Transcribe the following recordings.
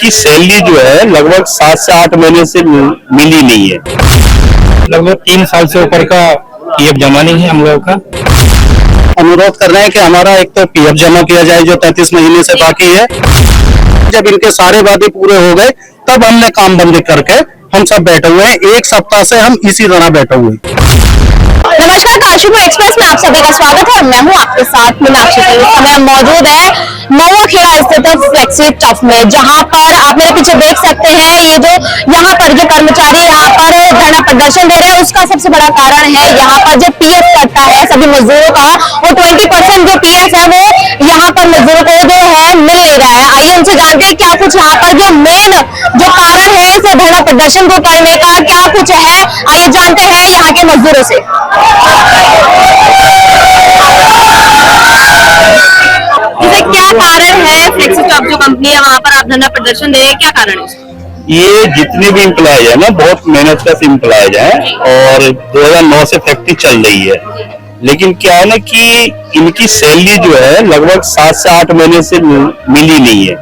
इनकी सैलरी जो है लगभग 7 से 8 महीने से मिली नहीं है। लगभग 3 साल से ऊपर का पीएफ जमा नहीं है हम लोगों का। अनुरोध कर रहे हैं कि हमारा एक तो पीएफ जमा किया जाए जो 33 महीने से बाकी है। जब इनके सारे वादे पूरे हो गए तब हमने काम बंद करके हम सब बैठे हुए हैं। 1 सप्ताह से हम इसी तरह बैठे हुए हैं। नमस्कार, काशीपुर एक्सप्रेस में आप सभी का स्वागत है। मैं हूं आपके साथ मीनाक्षी। इस समय हम मौजूद है महुआ खेड़ा स्थित फ्लेक्सी टफ में, जहां पर आप मेरे पीछे देख सकते हैं ये जो यहाँ पर ये कर्मचारी यहाँ पर धरना प्रदर्शन दे रहे हैं। उसका सबसे बड़ा कारण है यहाँ पर जो पीएफ कटता है सभी मजदूरों का, वो 20% जो पीएफ है वो यहाँ पर मजदूरों को जो है मिल नहीं रहा है। आइए उनसे जानते हैं क्या कुछ यहाँ पर जो मेन जो कारण है इस धरना प्रदर्शन को करने का क्या कुछ है। आइए जानते हैं यहाँ के मजदूरों से। क्या कारण है फ्लेक्सी टफ जो कंपनी है वहाँ पर आप धरना प्रदर्शन दे रहे हैं, क्या कारण है उसका? ये जितने भी इम्प्लॉयज है ना बहुत मेहनत से इम्प्लॉयज हैं और 2009 से फैक्ट्री चल रही है, लेकिन क्या है ना कि इनकी सैलरी जो है लगभग 7 से 8 महीने से मिली नहीं है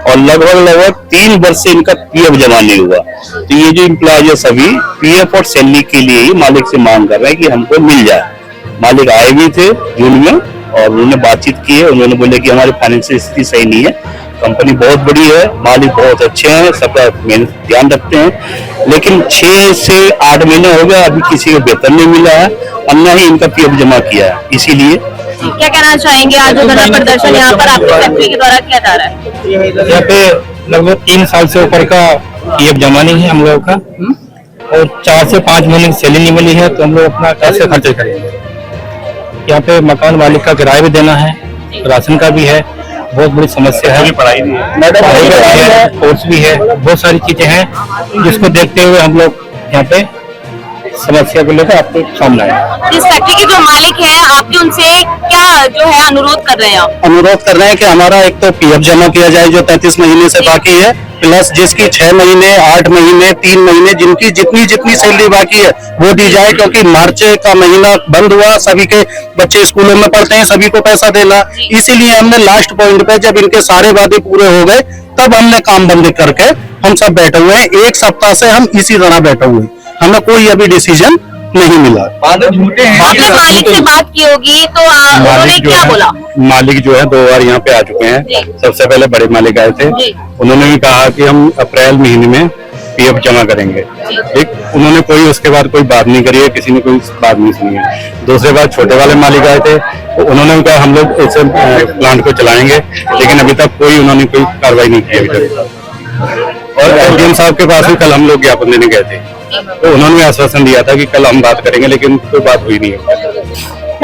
और लगभग 3 वर्ष से इनका पीएफ जमा नहीं हुआ। तो ये जो इम्प्लॉयज है सभी पीएफ और सैलरी के लिए ही मालिक से मांग कर रहे हैं कि हमको मिल जाए। मालिक आए भी थे जून में और उन्होंने बातचीत की है। उन्होंने बोले कि हमारी फाइनेंशियल स्थिति सही नहीं है, कंपनी बहुत बड़ी है, मालिक बहुत अच्छे हैं, सबका मेहनत ध्यान रखते हैं, लेकिन 6 से 8 महीने हो गए अभी किसी को वेतन नहीं मिला है और न ही इनका पीएफ जमा किया है। इसीलिए क्या कहना चाहेंगे आज जो धरना प्रदर्शन यहाँ पर आपकी फैक्ट्री के द्वारा किया जा रहा है? यहाँ पे लगभग 3 साल से ऊपर का पीएफ जमा नहीं है हम लोगों का और 4 से 5 महीने की सैलरी नहीं मिली है, तो हम लोग अपना कैसे खर्च करेंगे। यहाँ पे मकान मालिक का किराया भी देना है, राशन का भी है, बहुत बड़ी समस्या है। पढ़ाई भी है, कोर्स भी है, बहुत सारी चीजें हैं जिसको देखते हुए हम लोग यहाँ पे समस्या को लेकर आपके सामने आए। इस फैक्ट्री के जो मालिक हैं आपके उनसे क्या जो है अनुरोध कर रहे हैं आप? अनुरोध कर रहे हैं कि हमारा एक तो पीएफ जमा किया जाए जो 33 महीने से बाकी है, प्लस जिसकी 6 महीने 8 महीने 3 महीने जिनकी जितनी सैलरी बाकी है वो दी जाए, क्योंकि मार्च का महीना बंद हुआ, सभी के बच्चे स्कूलों में पढ़ते हैं, सभी को पैसा देना। इसीलिए हमने लास्ट पॉइंट पे जब इनके सारे वादे पूरे हो गए तब हमने काम बंद करके हम सब बैठे हुए हैं। 1 सप्ताह से हम इसी तरह बैठे हुए हैं, हमें कोई अभी डिसीजन नहीं मिला। झूठे हैं। मालिक से बात की होगी तो उन्होंने क्या बोला? मालिक जो है 2 बार यहाँ पे आ चुके हैं। सबसे पहले बड़े मालिक आए थे, उन्होंने भी कहा कि हम अप्रैल महीने में पीएफ जमा करेंगे, ठीक। उन्होंने कोई उसके बाद कोई बात नहीं करी है, किसी ने कोई बात नहीं सुनी है। दूसरे बार छोटे वाले मालिक आए थे, तो उन्होंने भी कहा हम लोग इस प्लांट को चलाएंगे, लेकिन अभी तक उन्होंने कोई कार्रवाई नहीं की अभी तक। और एसडीएम साहब के पास भी कल हम लोग ज्ञापन देने गए थे, तो उन्होंने आश्वासन दिया था कि कल हम बात करेंगे, लेकिन कोई बात हुई नहीं है।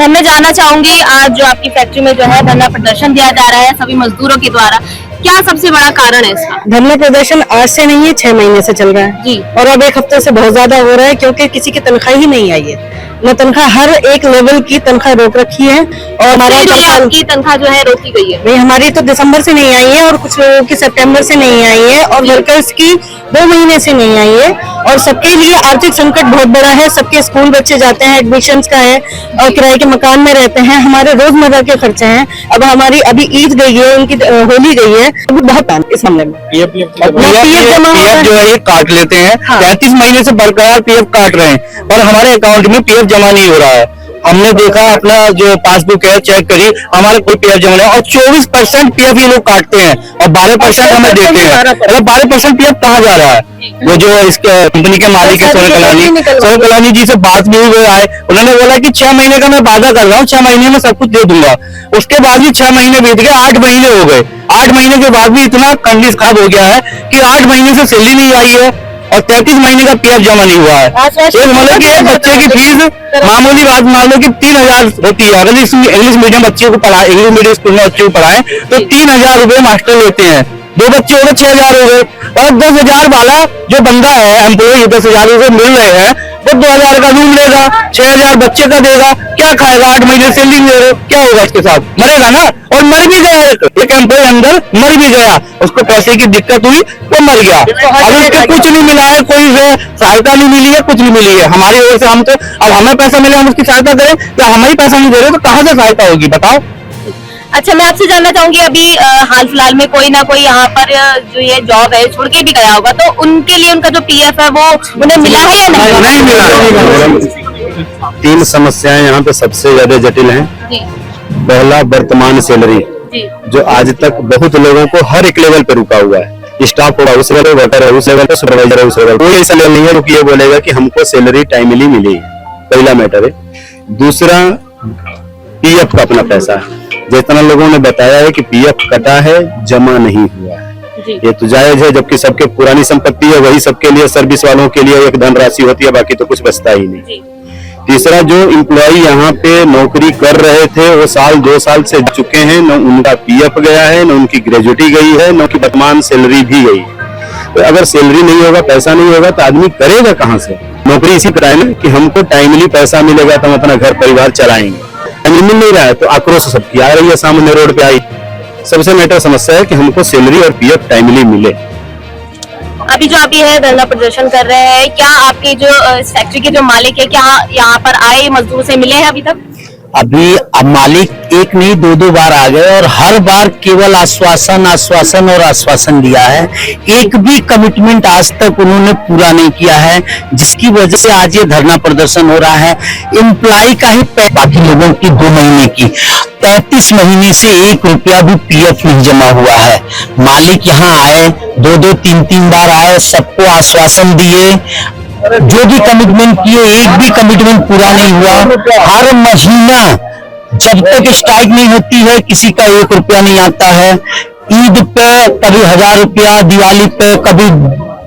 मैं जानना चाहूंगी आज जो आपकी फैक्ट्री में जो है धरना प्रदर्शन दिया जा रहा है सभी मजदूरों के द्वारा, क्या सबसे बड़ा कारण है इसका? धरना प्रदर्शन आज से नहीं है, 6 महीने से चल रहा है जी। और अब 1 हफ्ते से बहुत ज्यादा हो रहा है, क्योंकि किसी की तनख्वाह ही नहीं आई है। न तनख्वाह, हर एक लेवल की तनख्वाह रोक रखी है और हमारा आपकी तनख्वाह जो है रोकी गई है? नहीं, हमारी तो दिसंबर से नहीं आई है और कुछ लोगों की सितंबर से नहीं आई है और वर्कर्स की 2 महीने से नहीं आई है। और सबके लिए आर्थिक संकट बहुत बड़ा है, सबके स्कूल बच्चे जाते हैं, एडमिशंस का है और किराए के मकान में रहते हैं, हमारे रोजमर्रा के खर्चे हैं। अब हमारी अभी ईद गई है, उनकी होली गई है, बहुत टाइम इस मामले में पीएफ जो है ये काट लेते हैं। 33 महीने से बरकरार पीएफ काट रहे हैं और हमारे अकाउंट में पीएफ जमा नहीं हो रहा है। हमने देखा, अपना जो पासबुक है चेक करी, हमारे कोई पीएफ जमा नहीं और 24% पीएफ ये लोग काटते हैं और 12% हमें देते हैं। अरे 12% पीएफ कहाँ जा रहा है? वो जो इस कंपनी के मालिक है सोनू कलानी जी से बात भी हुई है, उन्होंने बोला कि 6 महीने का मैं वादा कर रहा हूँ, 6 महीने में सब कुछ दे दूंगा। उसके बाद भी 6 महीने बीत गए, 8 महीने हो गए। 8 महीने के बाद भी इतना कंडीशन खराब हो गया है कि 8 महीने से सैलरी नहीं आई है और 33 महीने का पीएफ जमा नहीं हुआ है। मतलब कि एक बच्चे की फीस मामूली बात मान लो कि 3000 होती है। अगर इंग्लिश मीडियम बच्चे को पढ़ाए, इंग्लिश मीडियम स्कूल में बच्चे को पढ़ाए तो 3000 रुपए मास्टर लेते हैं। 2 बच्चे हो गए 6000 हो गए और 10,000 वाला जो बंदा है एम्प्लॉय 10,000 रुपए मिल रहे हैं, वो 2000 का रूम लेगा, 6000 बच्चे का देगा, क्या खाएगा? 8 महीने सैलरी ले रहे, क्या होगा उसके साथ? मरेगा ना। और मर भी गया, एक एम्प्लॉय अंदर मर भी गया, उसको पैसे की दिक्कत हुई, वो मर गया। अब उसके कुछ नहीं मिला है, कोई सहायता नहीं मिली है, कुछ नहीं मिली है हमारी ओर से। हम तो अब हमें पैसा मिले हम उसकी सहायता करें, या हमें ही पैसा नहीं दे रहे तो कहाँ से सहायता होगी बताओ? अच्छा, मैं आपसे जानना चाहूंगी, अभी हाल फिलहाल में कोई ना कोई यहाँ पर जो ये जॉब है छोड़ के भी गया होगा, तो उनके लिए उनका जो पीएफ है वो उन्हें मिला है या नहीं मिला। 3 समस्याएं यहाँ पे सबसे ज्यादा जटिल हैं। जी पहला, वर्तमान सैलरी जी जो आज तक बहुत लोगों को हर एक लेवल पे रुका हुआ है। स्टाफ होगा उस लेवल, वर्कर है उस लेवल, सुपरवाइजर है उस लेवल, कोई ऐसा लेवल नहीं है जो ये बोलेगा कि हमको सैलरी टाइमली मिली। पहला मैटर है। दूसरा, पीएफ का अपना पैसा है। जितना लोगों ने बताया है कि पीएफ कटा है, जमा नहीं हुआ है, ये तो जायज है, जबकि सबके पुरानी संपत्ति है, वही सबके लिए, सर्विस वालों के लिए एक धनराशि होती है, बाकी तो कुछ बचता ही नहीं। तीसरा, जो एम्प्लॉय यहाँ पे नौकरी कर रहे थे वो 1-2 साल से चुके हैं, न उनका पीएफ गया है, न उनकी ग्रेजुटी गई है, न उनकी वर्तमान सैलरी भी गई। तो अगर सैलरी नहीं होगा, पैसा नहीं होगा, तो आदमी करेगा कहाँ से नौकरी? इसी तरह है ना कि हमको टाइमली पैसा मिलेगा तो हम अपना घर परिवार चलाएंगे, मिल नहीं रहा है तो आक्रोश सबकी आ रही है, सामने रोड पे आई। सबसे मैटर समस्या है कि हमको सैलरी और पीएफ टाइमली मिले। अभी जो अभी है धरना प्रदर्शन कर रहे हैं, क्या आपके जो इस फैक्ट्री के जो मालिक है, क्या यहाँ पर आए मजदूर से मिले हैं अभी तक? अभी अब मालिक एक नहीं 2-2 बार आ गए और हर बार केवल आश्वासन आश्वासन और आश्वासन दिया है। एक भी कमिटमेंट आज तक उन्होंने पूरा नहीं किया है, जिसकी वजह से आज ये धरना प्रदर्शन हो रहा है। एम्प्लॉय का ही बाकी लोगों की 2 महीने की 33 महीने से 1 रुपया भी पीएफ नहीं जमा हुआ है। मालिक यहाँ आए, 2-2 3-3 बार आए, सबको आश्वासन दिए, जो भी कमिटमेंट किए एक भी कमिटमेंट पूरा नहीं हुआ। हर महीना जब तक स्ट्राइक नहीं होती है किसी का 1 रुपया नहीं आता है। ईद पे कभी 1000 रुपया, दिवाली पे कभी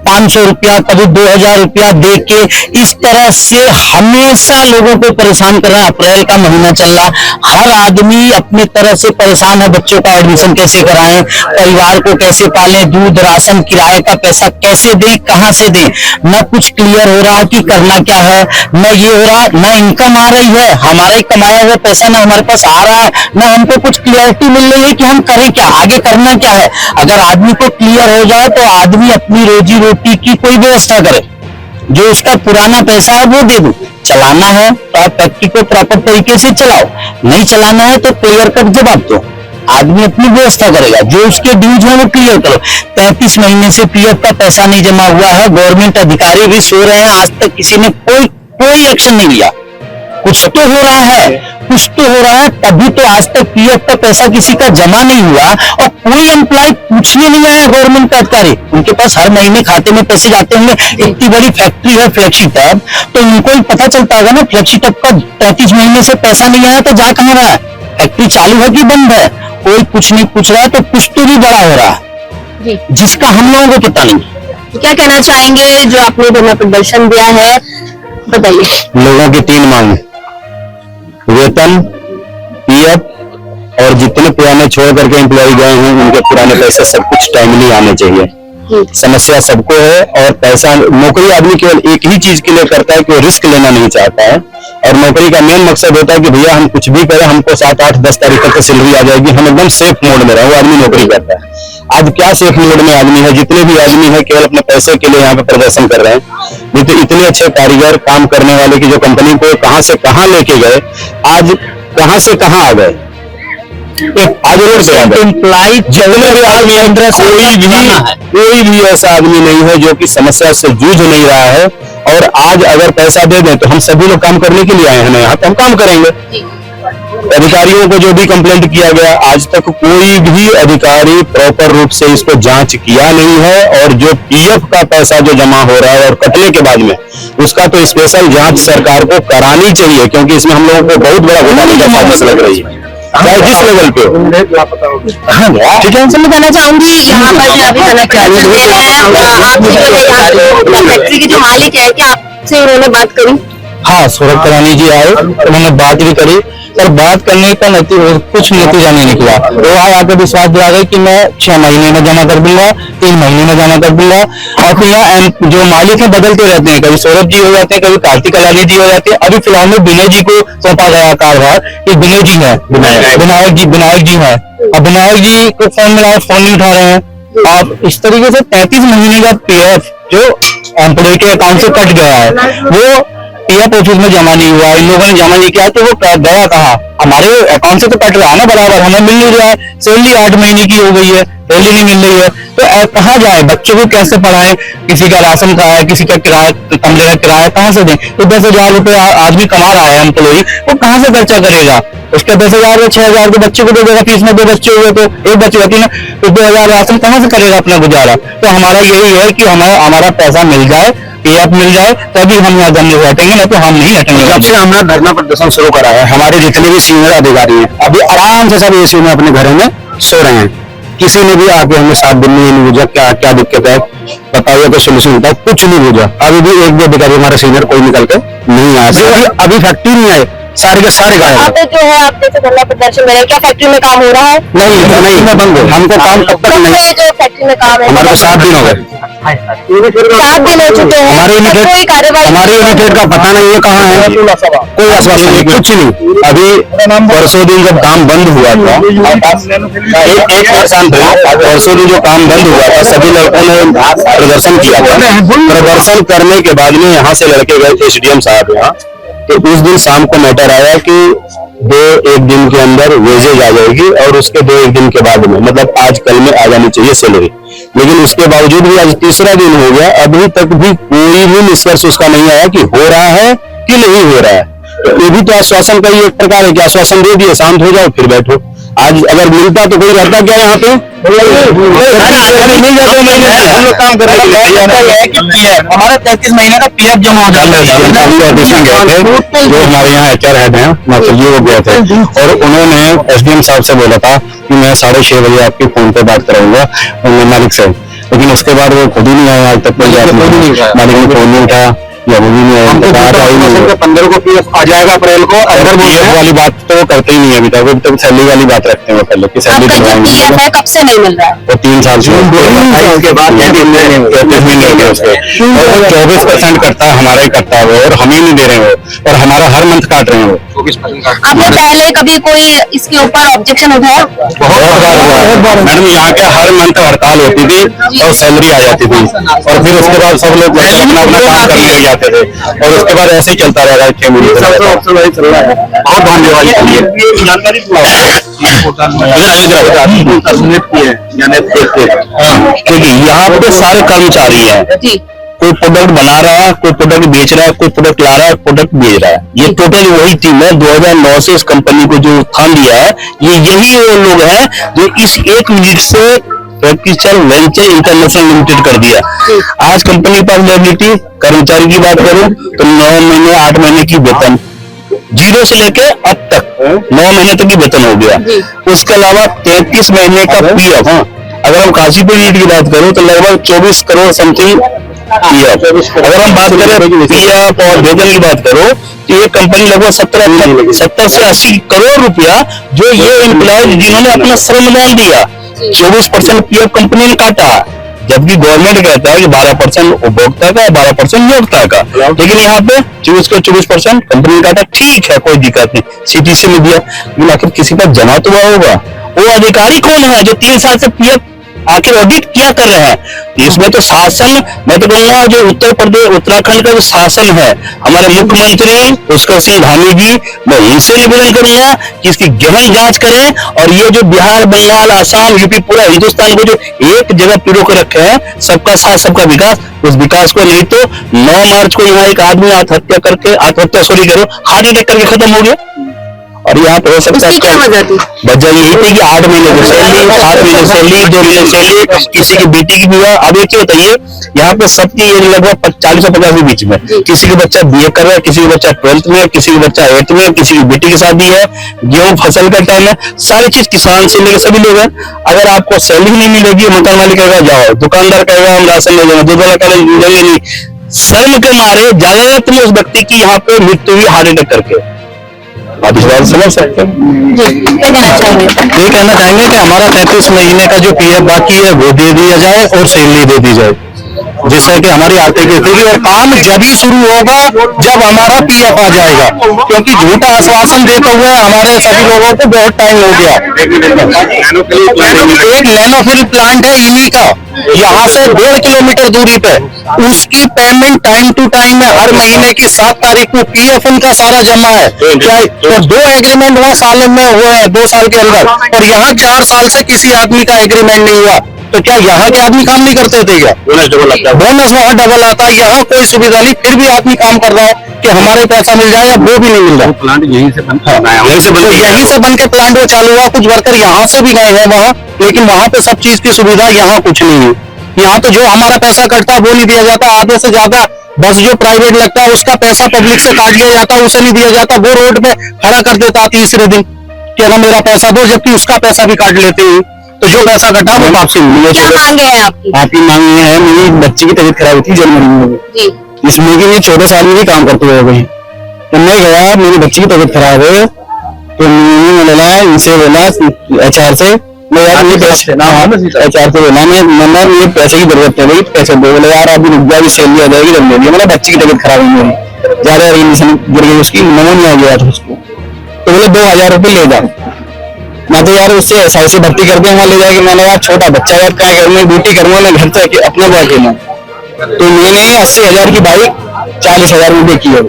500 रुपया, कभी 2000 रुपया दे के इस तरह से हमेशा लोगों को परेशान कर रहा है। अप्रैल का महीना चल रहा, हर आदमी अपनी तरह से परेशान है। बच्चों का एडमिशन कैसे कराएं, परिवार को कैसे पालें, दूध राशन किराए का पैसा कैसे दें, कहां से दें, न कुछ क्लियर हो रहा कि करना क्या है, न ये हो रहा, न इनकम आ रही है, हमारा ही कमाया हुआ पैसा न हमारे पास आ रहा है, न हमको कुछ क्लियरिटी मिल रही है कि हम करें क्या, आगे करना क्या है। अगर आदमी को क्लियर हो जाए तो आदमी अपनी रोजी रोटी की कोई व्यवस्था करे, जो उसका पुराना पैसा है वो दे दो। चलाना है तो आप फैक्ट्री को प्रॉपर तरीके से चलाओ, नहीं चलाना है तो क्लियर कट जवाब दो। आदमी अपनी व्यवस्था करेगा, जो उसके ड्यूज है वो क्लियर करो। 33 महीने से पीएफ का पैसा नहीं जमा हुआ है। गवर्नमेंट अधिकारी भी सो रहे हैं, आज तक किसी ने कोई एक्शन नहीं लिया। कुछ तो हो रहा है, कुछ तो हो रहा है, तभी तो आज तक पीएफ का पैसा किसी का जमा नहीं हुआ और कोई एम्प्लॉय पूछने नहीं आया। गवर्नमेंट का अधिकारी, उनके पास हर महीने खाते में पैसे जाते होंगे। इतनी बड़ी फैक्ट्री है फ्लेक्सी टब, तो उनको ही पता चलता होगा ना फ्लेक्सी टब का 33 महीने से पैसा नहीं आया तो जा कहां रहा है, फैक्ट्री चालू है कि बंद है, कोई कुछ नहीं पूछ रहा है। तो कुछ तो भी बड़ा हो रहा है जिसका हम लोगों को पता नहीं। क्या कहना चाहेंगे जो आपने धरना प्रदर्शन दिया है, बताइए। लोगों की 3 मांग, वेतन, पीएफ और जितने पुराने छोड़ करके एम्प्लॉय गए हैं उनके पुराने पैसे सब कुछ टाइमली आने चाहिए। समस्या सबको है और पैसा, नौकरी आदमी केवल एक ही चीज के लिए करता है कि वो रिस्क लेना नहीं चाहता है। और नौकरी का मेन मकसद होता है कि भैया हम कुछ भी करें, हमको 7, 8, 10 तारीख तक सैलरी आ जाएगी, हम एकदम सेफ मोड में रहे, वो आदमी नौकरी करता है। आज क्या सेफ मोड में आदमी है? जितने भी आदमी है केवल अपने पैसे के लिए यहाँ पे प्रदर्शन कर रहे हैं। नहीं तो इतने अच्छे कारीगर, काम करने वाले की जो कंपनी को कहां से कहां लेके गए, आज कहां से कहां आ गए, आज रोड पे आ गए। एम्प्लॉय जितने भी आदमी अंदर, कोई भी ऐसा आदमी नहीं है जो कि समस्या से जूझ नहीं रहा है। और आज अगर पैसा दे दें तो हम सभी लोग काम करने के लिए आए हैं ना यहाँ, तो हम काम करेंगे। अधिकारियों को जो भी कंप्लेंट किया गया, आज तक कोई भी अधिकारी प्रॉपर रूप से इसको जांच किया नहीं है। और जो पीएफ का पैसा जो जमा हो रहा है और कटने के बाद में उसका तो स्पेशल जांच सरकार को करानी चाहिए, क्योंकि इसमें हम लोगों को बहुत बड़ा घोटाले का साजिश लग रही है, चाहे जिस लेवल पे हो। ठीक है, मैं कहना चाहूंगी यहाँ पर जो अभी धरना प्रदर्शन दे रहे हैं, आप जो फैक्ट्री के जो मालिक है, क्या आपसे उन्होंने बात करी? हाँ, सौरभ करानी जी आए, उन्होंने बात भी करी, पर बात करने का कुछ नतीजा नहीं निकला। वो आया के विश्वास दिला गए कि मैं 6 महीने में जमा कर दूंगा, 3 महीने में जमा कर दूंगा। और फिर यहाँ जो मालिक है बदलते रहते हैं, कभी सौरभ जी हो जाते हैं, कभी कार्तिक कलाली जी हो जाते हैं। अभी फिलहाल में विनय जी को सौंपा गया कार्यभार कि विनय जी है, विनायक जी है। अब विनायक जी को फोन मिला, फोन नहीं उठा रहे हैं। आप इस तरीके से 33 महीने का पीएफ जो एम्प्लॉय के अकाउंट से कट गया है, वो पीएफ ऑफिस में जमा नहीं हुआ, इन लोगों ने जमा नहीं किया, तो वो गया कहाँ? हमारे अकाउंट से तो कट रहा है ना बराबर, हमें मिल नहीं रहा है। सैलरी 8 महीने की हो गई है, सैलरी नहीं मिल रही है, तो कहाँ जाए? बच्चों को कैसे पढ़ाएं? किसी का राशन का है, किसी का किराया, कमरे का किराया कहाँ से दें? तो 10,000 रुपए आदमी कमा रहा है एम्प्लॉई, वो कहाँ से खर्चा करेगा? उसके 10,000 या 6,000 के बच्चे को दे देगा, फीस में 2 बच्चे हुए तो एक बच्चे होती ना, तो 2,000 राशन कहाँ से करेगा अपना गुजारा? तो हमारा यही है कि हमें हमारा पैसा मिल जाए, पीएफ मिल जाए, तभी हम यहाँ धरने से हटेंगे, ना तो हम नहीं हटेंगे। जब से हमने धरना प्रदर्शन शुरू करा है, हमारे जितने भी सीनियर अधिकारी हैं अभी आराम से सब एसी में अपने घरों में सो रहे हैं। किसी ने भी आके हमें 7 दिन में नहीं पूछा क्या क्या दिक्कत है, बताइए तो सोल्यूशन होता है, कुछ नहीं पूछा। अभी भी एक भी अधिकारी हमारे सीनियर कोई निकल के नहीं आया, अभी फैक्ट्री नहीं आए, सारे के सारे गायब। यहाँ पे जो है आपने जो धरना प्रदर्शन में क्या फैक्ट्री में काम हो रहा है? नहीं बंद है, हमको काम तब तक नहीं, जो फैक्ट्री में काम है हमारे को 7 दिन हो गए, 7 दिन हो चुके हैं, हमारे कोई कार्रवाई हमारे यूनिटेड का पता नहीं है कहाँ है, कोई आश्वासन नहीं, कुछ नहीं। अभी परसों दिन जब काम बंद हुआ था, एक परसों दिन जो काम बंद हुआ था, सभी लड़कों ने प्रदर्शन किया था। प्रदर्शन करने के बाद में यहाँ से लड़के गए थे एसडीएम साहब यहाँ, तो उस दिन शाम को मैटर आया कि 2-1 दिन के अंदर वेजेज आ जाएगी और उसके 2-1 दिन के बाद में, मतलब आज कल में आ जानी चाहिए सैलरी। लेकिन उसके बावजूद भी आज तीसरा दिन हो गया, अभी तक भी कोई भी निष्कर्ष उसका नहीं आया कि हो रहा है कि नहीं हो रहा है। तो ये भी तो आश्वासन का ही एक प्रकार है कि आश्वासन दे दिए, शांत हो जाओ, फिर बैठो। आज अगर मिलता तो कोई रहता क्या यहाँ पे? हमारा 33 महीने का पीएफ जमा हो जाता है। जो हमारे यहाँ HR हेड हैं मास्टर जी, वो गए थे और उन्होंने एसडीएम साहब से बोला था कि मैं 6:30 बजे आपकी फोन पे बात कराऊंगा मालिक से, लेकिन उसके बाद वो खुद ही नहीं आया, आज तक कोई मालिक ने फोन नहीं उठाया या वो भी नहीं आया। 15 को पीएफ आ जाएगा अप्रैल को, अगर पीएफ वाली बात तो वो करते ही नहीं है अभी तक सैलरी वाली बात रखते हैं पहले कि सैलरी पीएफ है कब से नहीं मिल रहा है? वो 3 साल से उसके बाद 24% करता है, हमारा ही करता है वो, और हम ही नहीं दे रहे हो, और हमारा हर मंथ काट रहे हैं वो 24%। आपने पहले कभी कोई इसके ऊपर ऑब्जेक्शन उठाया? बहुत बार हुआ मैडम, यहाँ के हर मंथ हड़ताल होती थी और सैलरी आ जाती थी, और फिर उसके बाद सब लोग अपना अपना काम करने लग जाते थे, और उसके बाद ऐसे ही चलता रहेगा 6 महीने चल रहा है। बहुत धन्यवाद क्योंकि यहाँ पे सारे कर्मचारी हैं, कोई प्रोडक्ट बना रहा है, कोई प्रोडक्ट बेच रहा है, कोई प्रोडक्ट ला रहा है, प्रोडक्ट बेच रहा है। ये टोटल वही टीम है 2009 से इस कंपनी को जो स्थान दिया है, ये यही वो लोग हैं जो इस 1 मिनट से प्रैक्टिकल वेंचर इंटरनेशनल लिमिटेड कर दिया। आज कंपनी के पास लायबिलिटी, कर्मचारी की बात करूं तो 9 महीने 8 महीने की वेतन, 0 से लेके अब तक 9 महीने तक की वेतन हो गया। उसके अलावा 33 महीने का पीएफ, अगर हम काशीपुर यूनिट की बात करूं तो लगभग 24 करोड़ समथिंग पीएफ। अगर हम बात करें पीएफ और वेतन की बात करो तो ये कंपनी लगभग 70 से 80 करोड़ रुपया जो ये एम्प्लॉय जिन्होंने अपना श्रमदान दिया, 24% पीएफ कंपनी ने काटा, जबकि गवर्नमेंट कहता है कि 12% उपभोक्ता का, 12% नियोक्ता का, लेकिन यहाँ पे 24% कंपनी ने काटा। ठीक है, कोई दिक्कत नहीं, सीटीसी में दिया, लेकिन आखिर किसी का जमा तो हुआ होगा। वो अधिकारी कौन है जो 3 साल से पीएफ आखिर ऑडिट क्या कर रहे हैं? इसमें तो शासन, मैं तो कहूँगा जो उत्तर प्रदेश उत्तराखंड का जो शासन है, हमारे मुख्यमंत्री उसका सिंह धामी जी, मैं इनसे निवेदन करूंगा कि इसकी गहन जांच करें, और ये जो बिहार, बंगाल, आसाम, यूपी, पूरा हिंदुस्तान को जो एक जगह पिरो के रखे हैं, सबका साथ सबका विकास, उस विकास को नहीं तो 9 मार्च को यहाँ एक आदमी आत्महत्या करके हार्ट अटैक करके खत्म हो गया। और यहाँ पे हो सकता है वजह यही थी कि 8 महीने की सैलरी, 7 महीने सैलरी, 2 महीने सैलरी, किसी की बेटी की भी हुआ। अब ये क्या बताइए, यहाँ पे सबकी एज लगभग 40 और 50 के बीच में, किसी का बच्चा बीए कर रहा है, किसी का बच्चा 12th में, किसी का बच्चा 8th में, किसी की बेटी की शादी है, गेहूं फसल का टाइम है, सारी चीज किसान से लेकर सभी लोग हैं। अगर आपको सैलरी नहीं मिलेगी, मकान मालिक कहेगा जाओ, दुकानदार कहेगा हम राशन ले जाएंगे, दूध वाला कहेगा नहीं। शर्म के मारे ज्यादातर में उस व्यक्ति की यहाँ पे मृत्यु हुई हार्ट अटैक करके। आप इस बात समझ सकते हैं। ये कहना चाहेंगे कि हमारा 33 महीने का जो पीएफ बाकी है वो दे दिया जाए और सैलरी दे दी जाए। जिससे कि हमारी आर्थिक स्थिति और काम जब ही शुरू होगा जब हमारा पीएफ आ जाएगा, क्योंकि झूठा आश्वासन देते हुए हमारे सभी लोगों को बहुत टाइम हो गया। एक नैनोफिल प्लांट है इन्हीं का, यहाँ से 1.5 किलोमीटर दूरी पे, उसकी पेमेंट टाइम टू टाइम है। हर महीने की 7 तारीख को पीएफ उनका सारा जमा है। तो 2 एग्रीमेंट वहाँ साल में हुए हैं, 2 साल के अंदर, और यहाँ 4 साल से किसी आदमी का एग्रीमेंट नहीं हुआ। तो क्या यहाँ के आदमी काम नहीं करते थे क्या? बोनस वहाँ डबल आता है, यहाँ कोई सुविधा नहीं, फिर भी आदमी काम कर रहा है कि हमारे पैसा मिल जाएगा, वो भी नहीं मिल रहा। प्लांट यहीं से यहीं से बन के प्लांट वो चालू हुआ। कुछ वर्कर यहाँ से भी गए हैं वहाँ, लेकिन वहाँ पे सब चीज की सुविधा, यहाँ कुछ नहीं है। यहाँ तो जो हमारा पैसा कटता है वो नहीं दिया जाता, आधे से ज्यादा बस जो प्राइवेट लगता है उसका पैसा पब्लिक से काट लिया जाता है, उसे नहीं दिया जाता। वो रोड पे खड़ा कर देता तीसरे दिन कि ना मेरा पैसा दो, जबकि उसका पैसा भी काट लेते हैं। तो जो पैसा कटा वो वापसी मिली। क्या मांगे हैं आपकी? आपकी मांग ये है, मेरी बच्ची की तबीयत खराब हुई थी जनवरी में, जी इसमें कि ये 14 साल में भी काम करते हुए गई। तो मैं गया, मेरी बच्ची की तबीयत खराब है, तो मैंने बोला इनसे, बोला HR से, मैं यार ये पैसे ना, HR से बोला मैं ये पैसे की जरूरत है भाई, पैसे दो। बोले यार अभी रुक जाओ, सैलरी आ जाएगी जब ले लिया। मतलब बच्ची की तबीयत खराब हुई मेरी, ज्यादा एडमिशन गिर गई उसकी, निमोनिया हो गया था उसको। तो बोले 2000 रुपये ले जाओ। मैं तो यार उससे SI से भर्ती कर दिया, वहाँ ले जाएगी। मैंने यार छोटा बच्चा है, क्या घर में ड्यूटी करूंगा मैं, घर से अपने को अकेला। तो मैंने 80,000 की बाइक 40,000 में बेची है,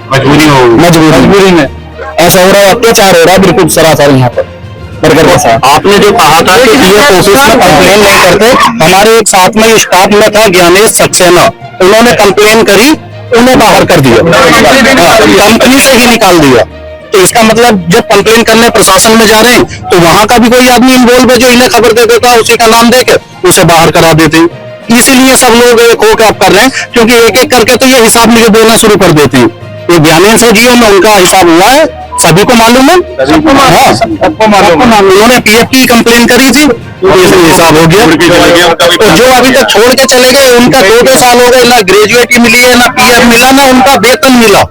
मजबूरी में। ऐसा हो रहा है, अत्याचार हो रहा है बिल्कुल सरासर यहाँ पर वर्कर के साथ। आपने जो कहा था कि पीएफ ऑफिस में कंप्लेन नहीं करते, हमारे एक साथ में स्टाफ में था ज्ञानेश सक्सेना, उन्होंने कंप्लेन करी, उन्हें बाहर कर दिया, कंपनी से ही निकाल दिया। तो इसका मतलब जब कंप्लेन करने प्रशासन में जा रहे हैं तो वहां का भी कोई आदमी इन्वॉल्व है जो इन्हें खबर दे देता है, उसी का नाम देके उसे बाहर करा देते हैं। इसीलिए सब लोग एक होकर आप कर रहे हैं, क्योंकि एक एक करके तो ये हिसाब मुझे देना शुरू कर देते हैं। ये ज्ञानेश है जियो में उनका हिसाब हुआ है, सभी को मालूम है, सबको मालूम। उन्होंने पीएफ की कंप्लेन करी थी, हिसाब हो गया। तो जो अभी तक छोड़ के चले गए उनका 2-2 साल हो गए, ना ग्रेजुएटी मिली है, ना पीएफ मिला, ना उनका वेतन मिला।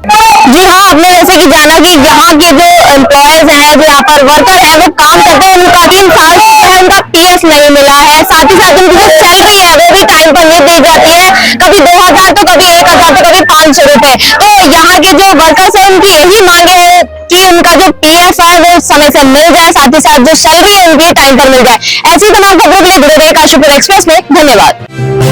जी हाँ, आपने जैसे कि जाना कि यहाँ के जो एम्प्लॉयज हैं, जो यहाँ पर वर्कर है, वो काम करते हैं, उनका 3 साल से है, उनका पीएफ नहीं मिला है। साथ ही साथ उनकी जो सैलरी है वो भी टाइम पर नहीं दी जाती है, कभी 2000 तो कभी 1000 तो कभी 500 रुपए। तो यहाँ के जो वर्कर्स है उनकी यही मांगे है कि उनका जो पीएफ है वो समय से मिल जाए, साथ ही साथ जो सैलरी है उनकी टाइम पर मिल जाए। ऐसी तमाम खबरों के लिए जुड़े रहे काशीपुर एक्सप्रेस में। धन्यवाद।